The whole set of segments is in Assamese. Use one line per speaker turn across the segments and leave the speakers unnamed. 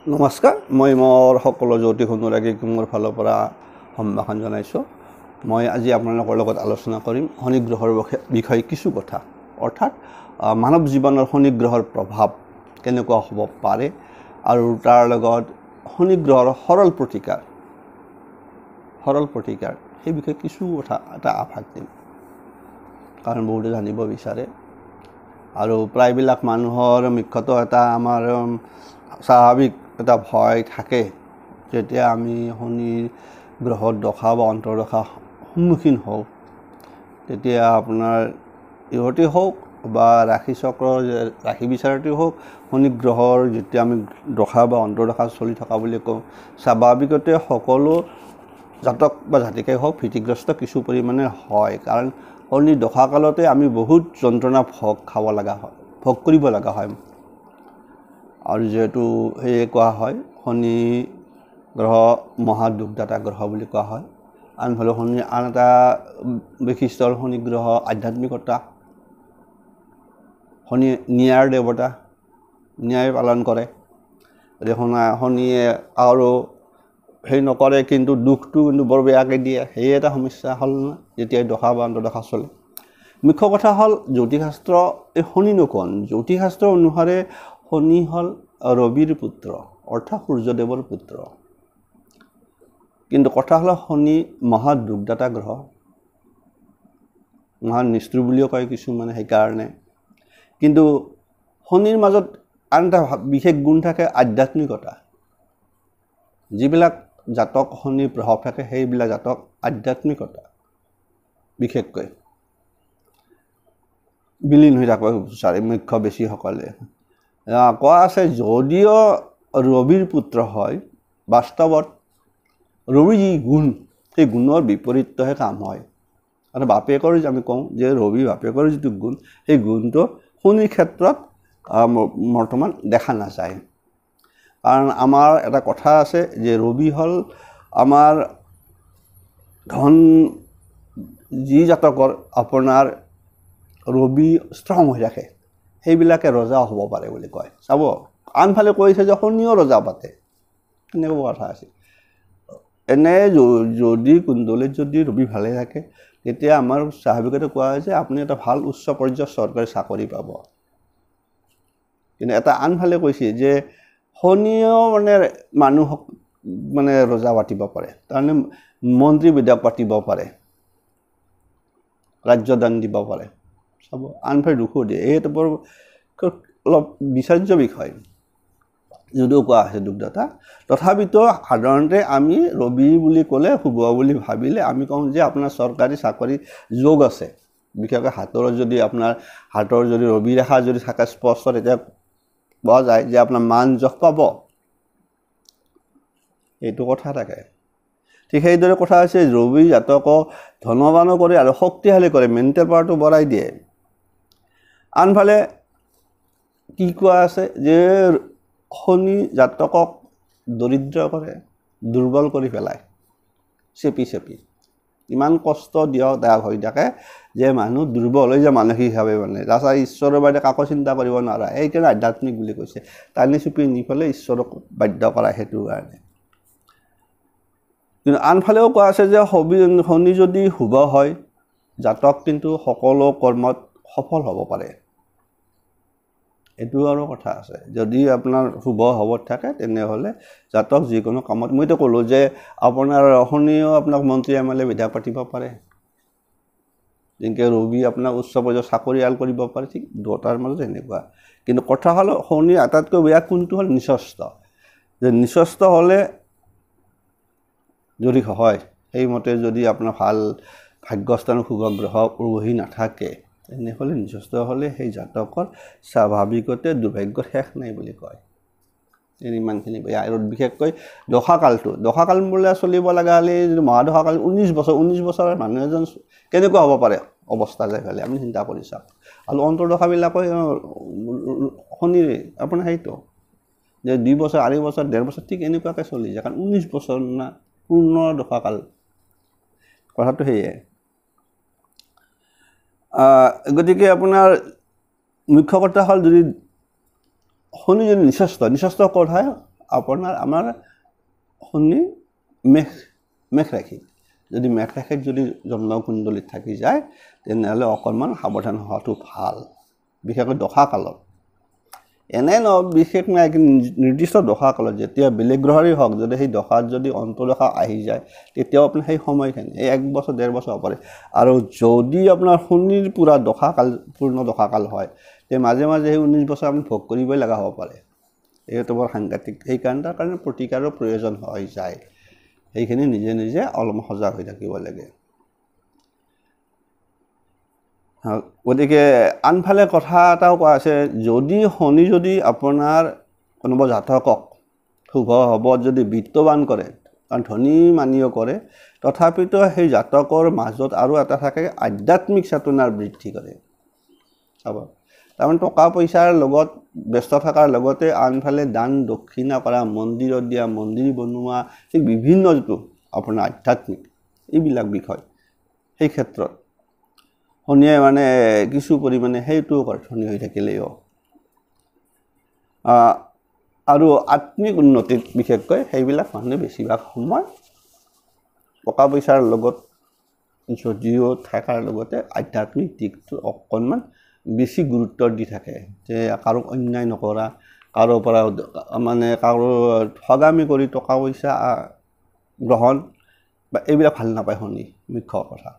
নমস্কাৰ মই মোৰ সকলো জ্যোতিষ অনুৰাগীক মোৰ ফালৰ পৰা সম্ভাষণ জনাইছোঁ। মই আজি আপোনালোকৰ লগত আলোচনা কৰিম শনি গ্ৰহৰ বিষয়ে কিছু কথা, অৰ্থাৎ মানৱ জীৱনৰ শনি গ্ৰহৰ প্ৰভাৱ কেনেকুৱা হ'ব পাৰে আৰু তাৰ লগত শনি গ্ৰহৰ সৰল প্ৰতিকাৰ সেই বিষয়ে কিছু কথা এটা আভাস দিম, কাৰণ বহুতে জানিব বিচাৰে আৰু প্ৰায়বিলাক মানুহৰ মুখ্যতঃ এটা আমাৰ স্বাভাৱিক এটা ভয় থাকে যেতিয়া আমি শনি গ্ৰহৰ দশা বা অন্তৰ্দশা সন্মুখীন হওঁ, তেতিয়া আপোনাৰ ইহঁতে হওক বা ৰাশি চক্ৰ ৰাশি বিচাৰতে হওক, শনি গ্ৰহৰ যেতিয়া আমি দশা বা অন্তৰ্দশা চলি থকা বুলি কওঁ, স্বাভাৱিকতে সকলো জাতক বা জাতিকাই হওক ভীতিগ্ৰস্ত কিছু পৰিমাণে হয়। কাৰণ শনি দশা কালতে আমি বহুত যন্ত্ৰণা ভোগ কৰিব লগা হয়। আৰু যিহেতু সেয়ে কোৱা হয় শনি গ্ৰহ মহাদুখদাতা গ্ৰহ বুলি কোৱা হয়। আনফালে শনি আন এটা বৈশিষ্ট্য হ'ল শনি গ্ৰহ আধ্যাত্মিকতা, শনি ন্যায়ৰ দেৱতা, ন্যায় পালন কৰে। শনিয়ে আৰু সেই নকৰে কিন্তু দুখটো কিন্তু বৰ বেয়াকৈ দিয়ে, সেই এটা সমস্যা হ'ল নহয় যেতিয়াই দশা বা অন্তৰ্দশা চলে। মুখ্য কথা হ'ল জ্যোতিষশাস্ত্ৰ এই শনি নকোন, জ্যোতিষশাস্ত্ৰ অনুসাৰে শনি হ'ল ৰবিৰ পুত্ৰ, অৰ্থাৎ সূৰ্যদেৱৰ পুত্ৰ। কিন্তু কথা হ'ল শনি মহাদুখদাতা গ্ৰহ, মহান নিষ্ঠুৰ বুলিও কয় কিছুমানে। সেইকাৰণে কিন্তু শনিৰ মাজত আন এটা বিশেষ গুণ থাকে, আধ্যাত্মিকতা। যিবিলাক জাতক শনিৰ প্ৰভাৱ থাকে সেইবিলাক জাতক আধ্যাত্মিকতা বিশেষকৈ বিলীন হৈ থাকিব বিচাৰে মুখ্য বেছিসকলে। কোৱা আছে যদিও ৰবিৰ পুত্ৰ হয়, বাস্তৱত ৰবিৰ যি গুণ সেই গুণৰ বিপৰীতহে কাম হয়। আৰু বাপেকৰ আমি কওঁ যে ৰবি বাপেকৰ যিটো গুণ সেই গুণটো শনিৰ ক্ষেত্ৰত বৰ্তমান দেখা নাযায়। কাৰণ আমাৰ এটা কথা আছে যে ৰবি হ'ল আমাৰ ধন, যি জাতকৰ আপোনাৰ ৰবি ষ্ট্ৰং হৈ থাকে সেইবিলাকে ৰজা হ'ব পাৰে বুলি কয়। চাব, আনফালে কৈছে যে শনিও ৰজা পাতে, তেনেকুৱা কথা আছে। এনে যদি কুণ্ডলীত যদি ৰবি ভালে থাকে তেতিয়া আমাৰ স্বাভাৱিকতে কোৱা হয় যে আপুনি এটা ভাল উচ্চ পৰ্যায়ৰ চৰকাৰী চাকৰি পাব। কিন্তু এটা আনফালে কৈছে যে শনিও মানুহক ৰজা পাতিব পাৰে, তাৰমানে মন্ত্ৰী বিধায়ক পাতিব পাৰে, ৰাজ্যদান দিব পাৰে। চাব, আনফালে দুখো দিয়ে। এইটো বৰ অলপ বিচাৰ্য বিষয় যদিও কোৱা হৈছে দুখদাতা। তথাপিতো সাধাৰণতে আমি ৰবি বুলি ক'লে, শুভ বুলি ভাবিলে আমি কওঁ যে আপোনাৰ চৰকাৰী চাকৰি যোগ আছে। বিশেষকৈ হাতৰ যদি ৰবি ৰেখা যদি থাকে স্পষ্ট, তেতিয়া পোৱা যায় যে আপোনাৰ মান যশ পাব, এইটো কথা থাকে। ঠিক সেইদৰে কথা হৈছে ৰবি জাতকক ধনৱানো কৰে আৰু শক্তিশালী কৰে, মেণ্টেল পাৱাৰটো বঢ়াই দিয়ে। আনফালে কি কোৱা আছে যে শনি জাতকক দৰিদ্ৰ কৰে, দুৰ্বল কৰি পেলায়, চেপি ইমান কষ্ট দাগ হৈ থাকে যে মানুহ দুৰ্বল হৈ যায় মানসিকভাৱে। তাৰপিছত ঈশ্বৰৰ বাদে কাকো চিন্তা কৰিব নোৱাৰা, সেইকাৰণে আধ্যাত্মিক বুলি কৈছে। টানি চুপি নি পেলাই ঈশ্বৰক বাধ্য কৰা, সেইটো কাৰণে। কিন্তু আনফালেও কোৱা আছে যে শনি যদি শুভ হয়, জাতক কিন্তু সকলো কৰ্মত সফল হ'ব পাৰে। এইটো আৰু কথা আছে। যদি আপোনাৰ শুভ হবত থাকে তেনেহ'লে জাতক যিকোনো কামত, মইতো ক'লোঁ যে আপোনাৰ শনিও আপোনাক মন্ত্ৰী MLA বিধায়ক পাতিব পাৰে, যেনেকৈ ৰবি আপোনাক উচ্চ পৰ্যায়ৰ চাকৰিয়াল কৰিব পাৰে, ঠিক দুটাৰ মাজত এনেকুৱা। কিন্তু কথা হ'ল শনিৰ আটাইতকৈ বেয়া কোনটো হ'ল নিচস্ত। যে নিচস্ত হ'লে যদি হয়, সেইমতে যদি আপোনাৰ ভাল ভাগ্যস্থানৰ শুভ গ্ৰহ বহি নাথাকে তেনেহ'লে নিচস্ত হ'লে সেই জাতকৰ স্বাভাৱিকতে দুৰ্ভাগ্যৰ শেষ নাই বুলি কয়। ইমানখিনি বেয়া। আৰু বিশেষকৈ দশাকাল বোলে চলিব লগা হ'লে মহাদশাকাল 19 বছৰৰ মানুহ এজন কেনেকুৱা হ'ব পাৰে অৱস্থা যাই পেলাই, আপুনি চিন্তা কৰি চাওক। আৰু অন্তৰ্দশাবিলাকো শনিৰে আপোনাৰ সেইটো যে 2 বছৰ, 2.5 বছৰ, 1.5 বছৰ ঠিক এনেকুৱাকৈ চলি যায়। কাৰণ 19 বছৰ না পূৰ্ণ দশাকাল, কথাটো সেয়ে। গতিকে আপোনাৰ মুখ্য কথা হ'ল যদি শনি যদি নিচস্ত ক'ত হয়, আপোনাৰ আমাৰ শনি মেঘ ৰাশি যদি মেঘ ৰাশিত যদি জন্মকুণ্ডলীত থাকি যায় তেনেহ'লে অকণমান সাৱধান হোৱাটো ভাল বিশেষকৈ দশা কালত এনে বিশেষ নাই নিৰ্দিষ্ট দশা কালত যেতিয়া বেলেগ গ্ৰহৰে হওক যদি সেই দশাত যদি অন্তৰ্দশা আহি যায় তেতিয়াও আপোনাৰ সেই সময়খিনি এই 1 বছৰ 1.5 বছৰ হ'ব পাৰে আৰু যদি আপোনাৰ শনিৰ পূৰা দশাকাল পূৰ্ণ দশাকাল হয় তে মাজে মাজে সেই 19 বছৰ আপুনি ভোগ কৰিবই লগা হ'ব পাৰে এইটো বৰ সাংঘাতিক সেইকাৰণে তাৰ কাৰণে প্ৰতিকাৰৰ প্ৰয়োজন হৈ যায় সেইখিনি নিজে নিজে অলপ সজাগ হৈ থাকিব লাগে গতিকে আনফালে কথা এটাও কোৱা আছে যদি আপোনাৰ কোনোবা জাতকক শুভ হ'ব যদি বিত্তবান কৰে কাৰণ ধনী মানিও কৰে তথাপিতো সেই জাতকৰ মাজত আৰু এটা থাকে আধ্যাত্মিক চেতনাৰ বৃদ্ধি কৰে চাব তাৰমানে টকা পইচাৰ লগত ব্যস্ত থকাৰ লগতে আনফালে দান দক্ষিণা কৰা মন্দিৰত দিয়া মন্দিৰ বনোৱা ঠিক বিভিন্ন যিটো আপোনাৰ আধ্যাত্মিক এইবিলাক বিষয় সেই ক্ষেত্ৰত শনিয়ে মানে কিছু পৰিমাণে সেইটো ধনী হৈ থাকিলেও আৰু আত্মিক উন্নতিত বিশেষকৈ সেইবিলাক মানুহে বেছিভাগ সময় টকা পইচাৰ লগত যদিও থকাৰ লগতে আধ্যাত্মিক দিশটো অকণমান বেছি গুৰুত্ব দি থাকে যে কাৰো অন্যায় নকৰা কাৰো পৰা মানে কাৰো ঠগামি কৰি টকা পইচা গ্ৰহণ বা এইবিলাক ভাল নাপায় শনি মুখ্য কথা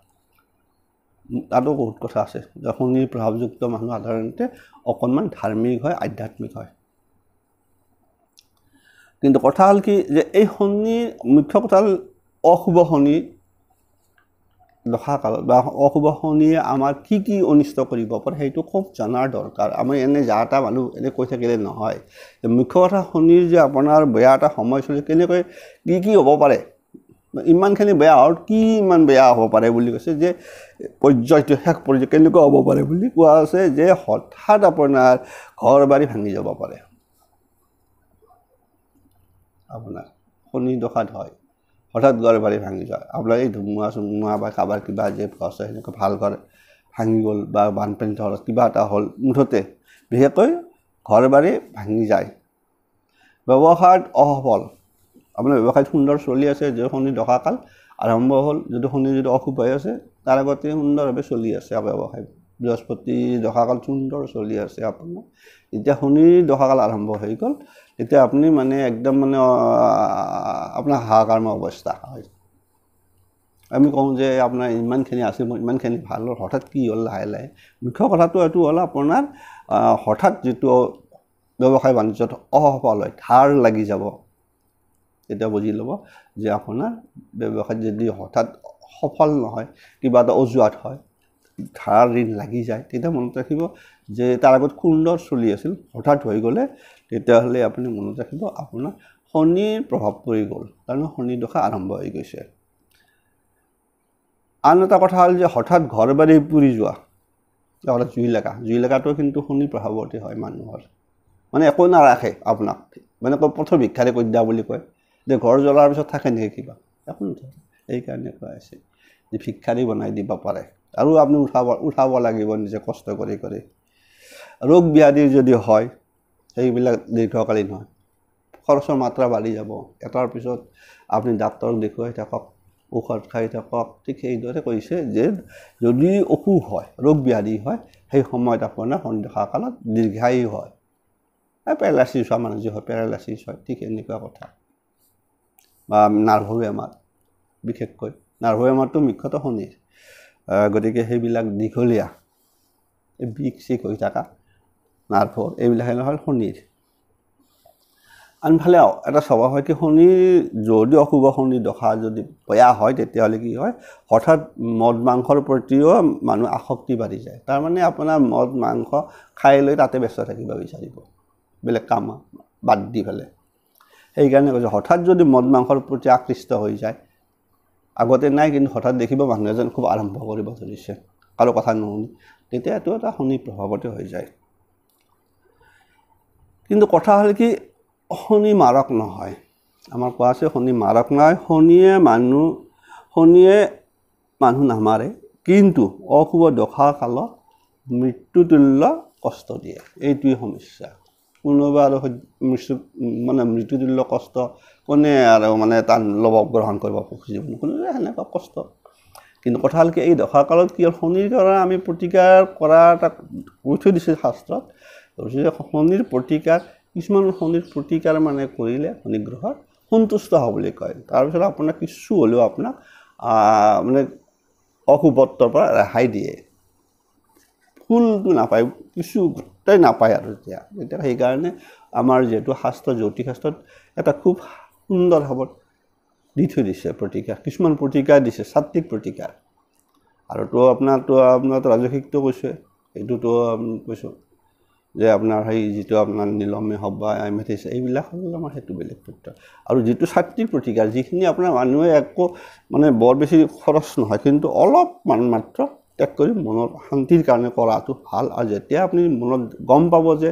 তাতো বহুত কথা আছে যে শনিৰ প্ৰভাৱযুক্ত মানুহ সাধাৰণতে অকণমান ধাৰ্মিক হয় আধ্যাত্মিক হয় কিন্তু কথা হ'ল কি যে এই শনিৰ মুখ্য কথা হ'ল অশুভ শনি দশা কালত বা অশুভ শনিয়ে আমাৰ কি অনিষ্ট কৰিব পাৰে সেইটো খুব জনাৰ দৰকাৰ আমি এনে যা এটা মানুহ এনে কৈ থাকিলে নহয় মুখ্য কথা শনিৰ যে আপোনাৰ বেয়া এটা সময় চলি কেনেকৈ কি হ'ব পাৰে ইমানখিনি বেয়া হ'ল কি ইমান বেয়া হ'ব পাৰে বুলি কৈছে যে পৰ্যায়টো শেষ পৰ্যায় কেনেকুৱা হ'ব পাৰে বুলি কোৱা আছে যে হঠাৎ আপোনাৰ ঘৰ বাৰী ভাঙি যাব পাৰে আপোনাৰ শনি দশাত হয় হঠাৎ ঘৰ বাৰী ভাঙি যায় আপোনাৰ এই ধুমুহা বা কাৰোবাৰ কিবা যে আছে সেনেকৈ ভাল ঘৰ ভাঙি গ'ল বা বানপানী ধৰক কিবা এটা হ'ল মুঠতে বিশেষকৈ ঘৰ বাৰী ভাঙি যায় ব্যৱসায়ত অসফল আপোনাৰ ব্যৱসায়ত সুন্দৰ চলি আছে যে শনি দশাকাল আৰম্ভ হ'ল যদি শনি যদি অশুভ হৈ আছে তাৰ আগতে সুন্দৰভাৱে চলি আছে ব্যৱসায় বৃহস্পতি দশাকাল সুন্দৰ চলি আছে আপোনাৰ এতিয়া শনি দশাকাল আৰম্ভ হৈ গ'ল তেতিয়া আপুনি মানে একদম মানে আপোনাৰ হাহাকাৰময় অৱস্থা হয় আমি কওঁ যে আপোনাৰ ইমানখিনি আছে ইমানখিনি ভাল হ'ল হঠাৎ কি হ'ল লাহে লাহে মুখ্য কথাটো এইটো হ'ল আপোনাৰ হঠাৎ যিটো ব্যৱসায় বাণিজ্যত অসফল হয় ধাৰ লাগি যাব তেতিয়া বুজি ল'ব যে আপোনাৰ ব্যৱসায়ত যদি হঠাৎ সফল নহয় কিবা এটা অজুহাত হয় ধাৰ ঋণ লাগি যায় তেতিয়া মনত ৰাখিব যে তাৰ আগত সুন্দৰ চলি আছিল হঠাৎ হৈ গ'লে তেতিয়াহ'লে আপুনি মনত ৰাখিব আপোনাৰ শনিৰ প্ৰভাৱ পৰি গ'ল কাৰণ শনি দশা আৰম্ভ হৈ গৈছে আন এটা কথা হ'ল যে হঠাৎ ঘৰ বাৰী পুৰি যোৱা হঠাৎ জুই লগাটো কিন্তু শনিৰ প্ৰভাৱতে হয় মানুহৰ মানে একো নাৰাখে আপোনাক মানে পথৰ ভিক্ষাৰী কৈ দিয়া বুলি কয় যে ঘৰ জ্বলাৰ পিছত থাকে নেকি কিবা একো নাথাকে এইকাৰণে কোৱা আছে যে ভিক্ষাৰী বনাই দিব পাৰে আৰু আপুনি উঠাব লাগিব নিজে কষ্ট কৰি ৰোগ ব্যাধি যদি হয় সেইবিলাক দীৰ্ঘকালীন হয় খৰচৰ মাত্ৰা বাঢ়ি যাব এটাৰ পিছত আপুনি ডাক্তৰক দেখুৱাই থাকক ঔষধ খাই থাকক ঠিক সেইদৰে কৈছে যে যদি অসুখ হয় ৰোগ ব্যাধি হয় সেই সময়ত আপোনাৰ শনি দশা কালত দীৰ্ঘায়ু হয় পেৰালাইচিছ হোৱা মানুহ যি হয় পেৰালাইচিছ হয় ঠিক এনেকুৱা কথা বা নাৰ্ভৰ বেমাৰ বিশেষকৈ নাৰ্ভৰ বেমাৰটো মুখ্যতঃ শনিৰ গতিকে সেইবিলাক দীঘলীয়া বিষ চিক হৈ থকা নাৰ্ভৰ এইবিলাক হ'ল শনিৰ আনফালে এটা স্বভাৱ হয় কি শনিৰ যদি অশুভ শনি দশা যদি বেয়া হয় তেতিয়াহ'লে কি হয় হঠাৎ মদ মাংসৰ প্ৰতিও মানুহ আসক্তি বাঢ়ি যায় তাৰমানে আপোনাৰ মদ মাংস খাই লৈ তাতে ব্যস্ত থাকিব বিচাৰিব বেলেগ কাম বাদ দি পেলাই সেইকাৰণে কৈছে হঠাৎ যদি মদ মাংসৰ প্ৰতি আকৃষ্ট হৈ যায় আগতে নাই কিন্তু হঠাৎ দেখিব মানুহ এজন খুব আৰম্ভ কৰিব ধৰিছে কাৰো কথা নুশুনি তেতিয়া এইটো এটা শনি প্ৰভাৱতে হৈ যায় কিন্তু কথা হ'ল কি শনি মাৰক নহয় আমাৰ কোৱা আছে শনি মাৰক নহয় শনিয়ে মানুহ নামাৰে কিন্তু অশুভ দশা কালত মৃত্যুতুল্য কষ্ট দিয়ে এইটোৱে সমস্যা কোনোবা আৰু মানে মৃত্যুতুল্য কষ্ট কোনে আৰু মানে তাৰ ল'ব গ্ৰহণ কৰিব খুজিব কোনোবা সেনেকুৱা কষ্ট কিন্তু কথা হ'ল কি এই দশাকালত কি হ'ল শনিৰ দ্বাৰা আমি প্ৰতিকাৰ কৰা এটা কৈ থৈ দিছে শাস্ত্ৰত শনিৰ প্ৰতিকাৰ কিছুমান শনিৰ প্ৰতিকাৰ মানে কৰিলে শনি গ্ৰহৰ সন্তুষ্ট হ'ব বুলি কয় তাৰপিছত আপোনাক কিছু হ'লেও আপোনাক মানে অশুভত্বৰ পৰা ৰেহাই দিয়ে ফুলটো নাপায় কিছু গোটেই নাপায় আৰু এতিয়া সেইকাৰণে আমাৰ যিহেতু শাস্ত্ৰ জ্যোতিষ শাস্ত্ৰত এটা খুব সুন্দৰ ভাৱত দি থৈ দিছে প্ৰতিকাৰ কিছুমান প্ৰতিকাৰ দিছে সাত্বিক প্ৰতিকাৰ আৰুতো আপোনাৰতো ৰাজসিকটো কৈছে এইটোতো কৈছোঁ যে আপোনাৰ সেই যিটো আপোনাৰ নীলমে হওক বা এমেথিছ এইবিলাক হ'ল আমাৰ সেইটো বেলেগ ক্ষেত্ৰ আৰু যিটো সাত্বিক প্ৰতিকাৰ যিখিনি আপোনাৰ মানুহে একো মানে বৰ বেছি খৰচ নহয় কিন্তু অলপমান মাত্ৰ ত্যাগ কৰি মনৰ শান্তিৰ কাৰণে কৰাটো ভাল আৰু যেতিয়া আপুনি মনত গম পাব যে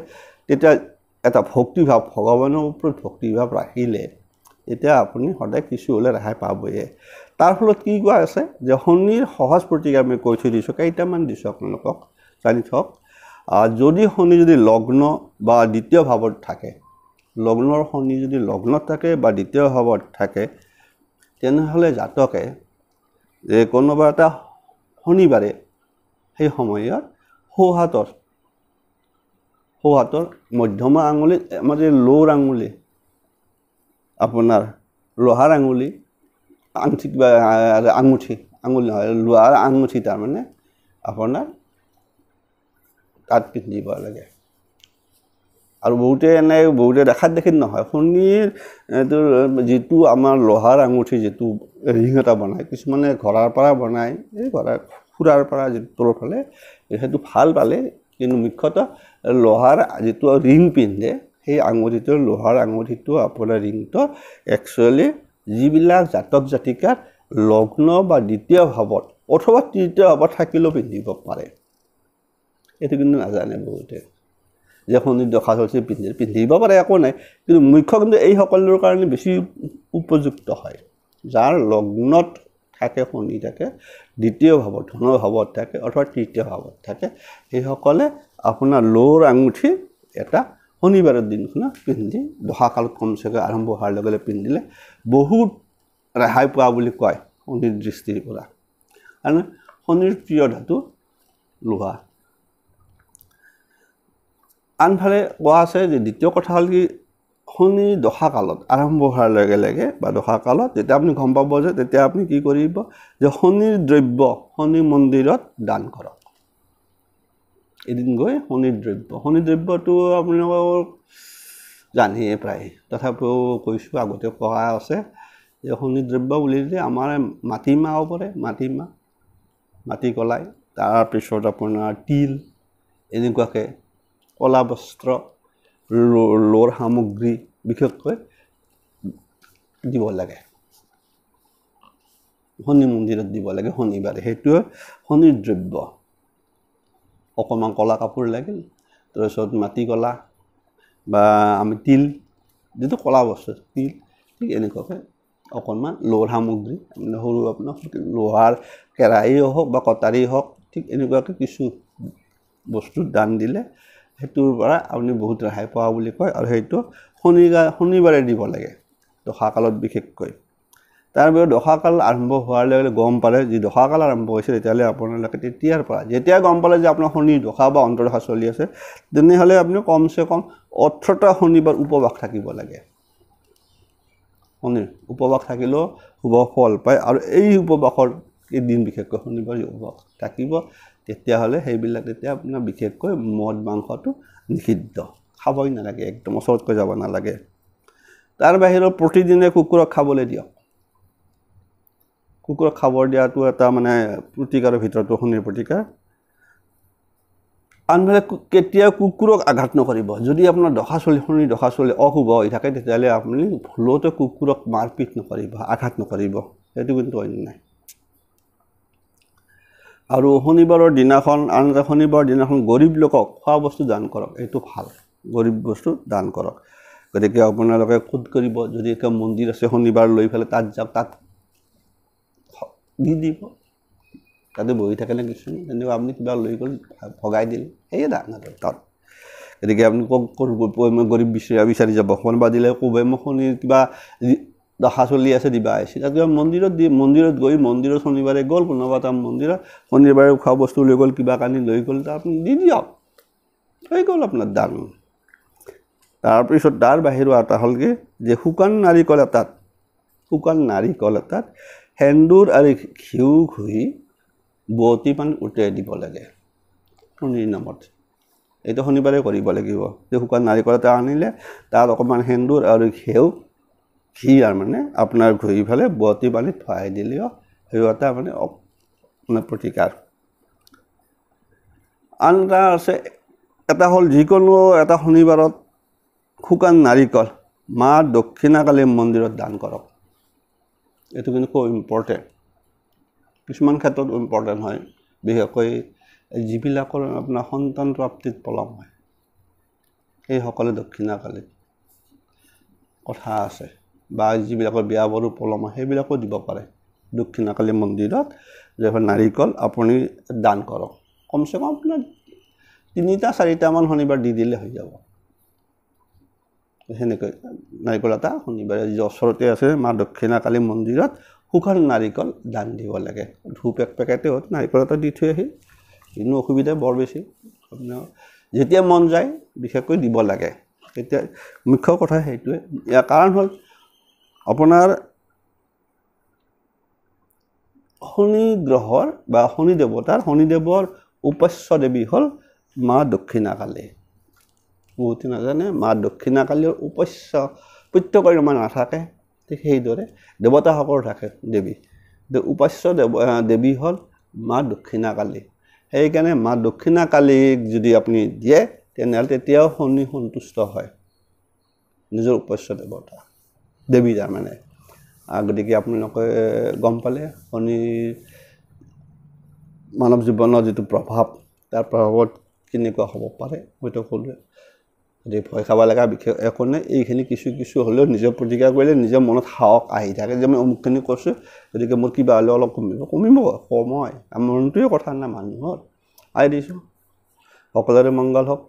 তেতিয়া এটা ভক্তিভাৱ ভগৱানৰ ওপৰত ভক্তিভাৱ ৰাখিলে এতিয়া আপুনি সদায় কিছু হ'লে ৰেহাই পাবয়ে তাৰ ফলত কি কোৱা আছে যে শনিৰ সহজ প্ৰতিকাৰ আমি কৈ থৈ দিছোঁ কেইটামান দিছোঁ আপোনালোকক জানি থওক যদি শনি যদি লগ্ন বা দ্বিতীয় ভাৱত থাকে লগ্নৰ শনি যদি লগ্নত থাকে বা দ্বিতীয় ভাৱত থাকে তেনেহ'লে জাতকে যে কোনোবা এটা শনিবাৰে সেই সময়ত সোঁহাতৰ মধ্যমা আঙুলি মানে লোৰ আঙুলি আপোনাৰ লোহাৰ আঙুলি আঙুঠি বা আঙুলি নহয় লোহাৰ আঙুঠি তাৰমানে আপোনাৰ তাত পিন্ধিব লাগে আৰু বহুতে দেখাত দেখিত নহয় শনিৰ যিটো আমাৰ লোহাৰ আঙুঠি যিটো ৰিং এটা বনায় কিছুমানে ঘৰৰ পৰা বনায় এই ঘৰৰ খুৰাৰ পৰা যিটো তলৰ ফালে সেইটো ভাল পালে কিন্তু মুখ্যতঃ লোহাৰ যিটো ৰিং পিন্ধে সেই আঙুঠিটো লোহাৰ আঙুঠিটো আপোনাৰ ৰিংটো একচুৱেলি যিবিলাক জাতক জাতিকাৰ লগ্ন বা দ্বিতীয় ভাৱত অথবা তৃতীয় ভাৱত থাকিলেও পিন্ধিব পাৰে এইটো কিন্তু নাজানে বহুতে যে শনিৰ দশা চলিছে পিন্ধিব পাৰে একো নাই কিন্তু মুখ্য কিন্তু এই সকলৰ কাৰণে বেছি উপযুক্ত হয় যাৰ লগ্নত থাকে শনি থাকে দ্বিতীয় ভাৱত ধনৰ ভাৱত থাকে অথবা তৃতীয় ভাৱত থাকে সেইসকলে আপোনাৰ লোৰ আঙুঠি এটা শনিবাৰৰ দিনখনত পিন্ধি দশাকালত কমচে কম আৰম্ভ হোৱাৰ লগে লগে পিন্ধিলে বহুত ৰেহাই পোৱা বুলি কয় শনিৰ দৃষ্টিৰ পৰা কাৰণ শনিৰ প্ৰিয় ধাতু লোহা আনফালে কোৱা আছে যে দ্বিতীয় কথা হ'ল কি শনি দশাকালত আৰম্ভ হোৱাৰ লগে লগে বা দশাকালত যেতিয়া আপুনি গম পাব যে তেতিয়া আপুনি কি কৰিব যে শনিৰ দ্ৰব্য শনি মন্দিৰত দান কৰক এদিন গৈ শনিৰ দ্ৰব্যটো আপোনালোকৰ জানিয়ে প্ৰায় তথাপিও কৈছোঁ আগতে কোৱা আছে যে শনিৰ দ্ৰব্য বুলিলে আমাৰ মাটিমাহ পৰে মাটি কলাই তাৰপিছত আপোনাৰ তিল এনেকুৱাকৈ কলা বস্ত্ৰ লোৰ সামগ্ৰী বিশেষকৈ দিব লাগে শনি মন্দিৰত দিব লাগে শনিবাৰে সেইটোৱে শনিৰ দ্ৰব্য অকণমান কলা কাপোৰ লাগিল তাৰপিছত মাটি কলা বা আমি তিল যিটো কলা বস্তু তিল ঠিক এনেকুৱাকৈ অকণমান লোহাৰ সামগ্ৰী মানে সৰু আপোনাৰ লোহাৰ কেৰাহী হওক বা কটাৰী হওক ঠিক এনেকুৱাকৈ কিছু বস্তু দান দিলে সেইটোৰ পৰা আপুনি বহুত ৰেহাই পোৱা বুলি কয় আৰু সেইটো শনিবাৰে দিব লাগে দশাকালত বিশেষকৈ তাৰ বাবে দশাকাল আৰম্ভ হোৱাৰ লগে লগে গম পালে যি দশাকাল আৰম্ভ হৈছে তেতিয়াহ'লে আপোনালোকে তেতিয়াৰ পৰা যেতিয়া গম পালে যে আপোনাৰ শনিৰ দশা বা অন্তৰ্দশা চলি আছে তেনেহ'লে আপুনি কমচে কম 18টা শনিবাৰ উপবাস থাকিব লাগে শনিৰ উপবাস থাকিলেও শুভ ফল পায় আৰু এই উপবাসৰ দিন বিশেষকৈ শনিবাৰ উপবাস থাকিব তেতিয়াহ'লে তেতিয়া আপোনাৰ বিশেষকৈ মদ মাংসটো নিষিদ্ধ খাবই নালাগে একদম ওচৰতকৈ যাব নালাগে তাৰ বাহিৰেও প্ৰতিদিনে কুকুৰক খাবলৈ দিয়ক কুকুৰক খাব দিয়াটো এটা মানে প্ৰতিকাৰৰ ভিতৰতো শনিৰ প্ৰতিকাৰ আনফালে কেতিয়া কুকুৰক আঘাত নকৰিব যদি আপোনাৰ শনিৰ দশা চলি অশুভ হৈ থাকে তেতিয়াহ'লে আপুনি ভুলতে কুকুৰক মাৰপিট নকৰিব আঘাত নকৰিব সেইটো কিন্তু অন্য নাই আৰু শনিবাৰৰ দিনাখন গৰীব লোকক খোৱা বস্তু দান কৰক এইটো ভাল গৰীব বস্তু দান কৰক গতিকে আপোনালোকে খুদ কৰিব যদি এটা মন্দিৰ আছে শনিবাৰ লৈ পেলাই তাত যাওক তাত দি দিব তাতে বহি থাকে না কিছু তেনেকুৱা আপুনি কিবা লৈ গ'ল ভগাই দিলে সেয়ে দান তাত গতিকে আপুনি গৰীব বিচাৰি যাব কোনোবা দিলে ক'ব মই শনিৰ কিবা দশা চলি আছে দিবা আহিছে তাত মন্দিৰত গৈ মন্দিৰত শনিবাৰে গ'ল কোনোবা এটা মন্দিৰত শনিবাৰে খোৱা বস্তু লৈ গ'ল কিবা কানি লৈ গ'ল তাত আপুনি দি দিয়ক হৈ গ'ল আপোনাৰ দান তাৰপিছত তাৰ বাহিৰেও এটা হ'ল কি যে শুকান নাৰিকল এটাত সেন্দুৰ আৰু ঘিউ ঘঁহি বোৱতী পানীত উটাই দিব লাগে শনিৰ নামত এইটো শনিবাৰে কৰিব লাগিব যে শুকান নাৰিকল এটা আনিলে তাত অকণমান সেন্দুৰ আৰু ঘি আৰু মানে আপোনাৰ ঘঁহি পেলাই বোৱতী পানীত ভৰাই দিলেও সেই এটা মানে আপোনাৰ প্ৰতিকাৰ আন এটা আছে এটা হ'ল যিকোনো এটা শনিবাৰত শুকান নাৰিকল মা দক্ষিণাকালী মন্দিৰত দান কৰক এইটো কিন্তু খুব ইম্পৰ্টেণ্ট কিছুমান ক্ষেত্ৰত ইম্পৰ্টেণ্ট হয় বিশেষকৈ যিবিলাকৰ আপোনাৰ সন্তান প্ৰাপ্তিত পলম হয় সেইসকলে দক্ষিণাকালীত কথা আছে বা যিবিলাকৰ বিয়া বাৰু পলম হয় সেইবিলাকো দিব পাৰে দক্ষিণাকালী মন্দিৰত যে নাৰিকল আপুনি দান কৰক কমচে কম আপোনাৰ 3-4মান শনিবাৰ দি দিলে হৈ যাব সেনেকৈ নাৰিকল এটা শনিবাৰে যি ওচৰতে আছে মা দক্ষিণাকালী মন্দিৰত শুকান নাৰিকল দান দিব লাগে ধূপ এক পেকেটে হ'ল নাৰিকল এটা দি থৈ আহি কোনো অসুবিধা বৰ বেছি আপোনাৰ যেতিয়া মন যায় বিশেষকৈ দিব লাগে এতিয়া মুখ্য কথা সেইটোৱে ইয়াৰ কাৰণ হ'ল আপোনাৰ শনি গ্ৰহৰ বা শনিদেৱৰ উপাস্য দেৱী হ'ল মা দক্ষিণাকালী বহুতে নাজানে মা দক্ষিণাকালীৰ উপাস্য প্ৰত্যেকৰে মানে নাথাকে ঠিক সেইদৰে দেৱতাসকলৰ থাকে দেৱী উপাস্য দেৱী হ'ল মা দক্ষিণাকালী সেইকাৰণে মা দক্ষিণাকালীক যদি আপুনি দিয়ে তেনেহ'লে তেতিয়াও শনি সন্তুষ্ট হয় নিজৰ উপাস্য দেৱী তাৰমানে গতিকে আপোনালোকে গম পালে শনিৰ মানৱ জীৱনৰ যিটো প্ৰভাৱ তাৰ প্ৰভাৱত কেনেকুৱা হ'ব পাৰে মইতো ক'লোৱে যদি ভয় খাব লগা বিশেষ একো নাই এইখিনি কিছু হ'লেও নিজৰ প্ৰতিকাৰ কৰিলে নিজৰ মনত সাহস আহি থাকে যে মই অমুকখিনি কৈছোঁ গতিকে মোৰ কিবা হ'লেও অলপ কমিব সময় মনটোৱে কথা নাই মানুহৰ আহি দিছোঁ সকলোৰে মংগল হওক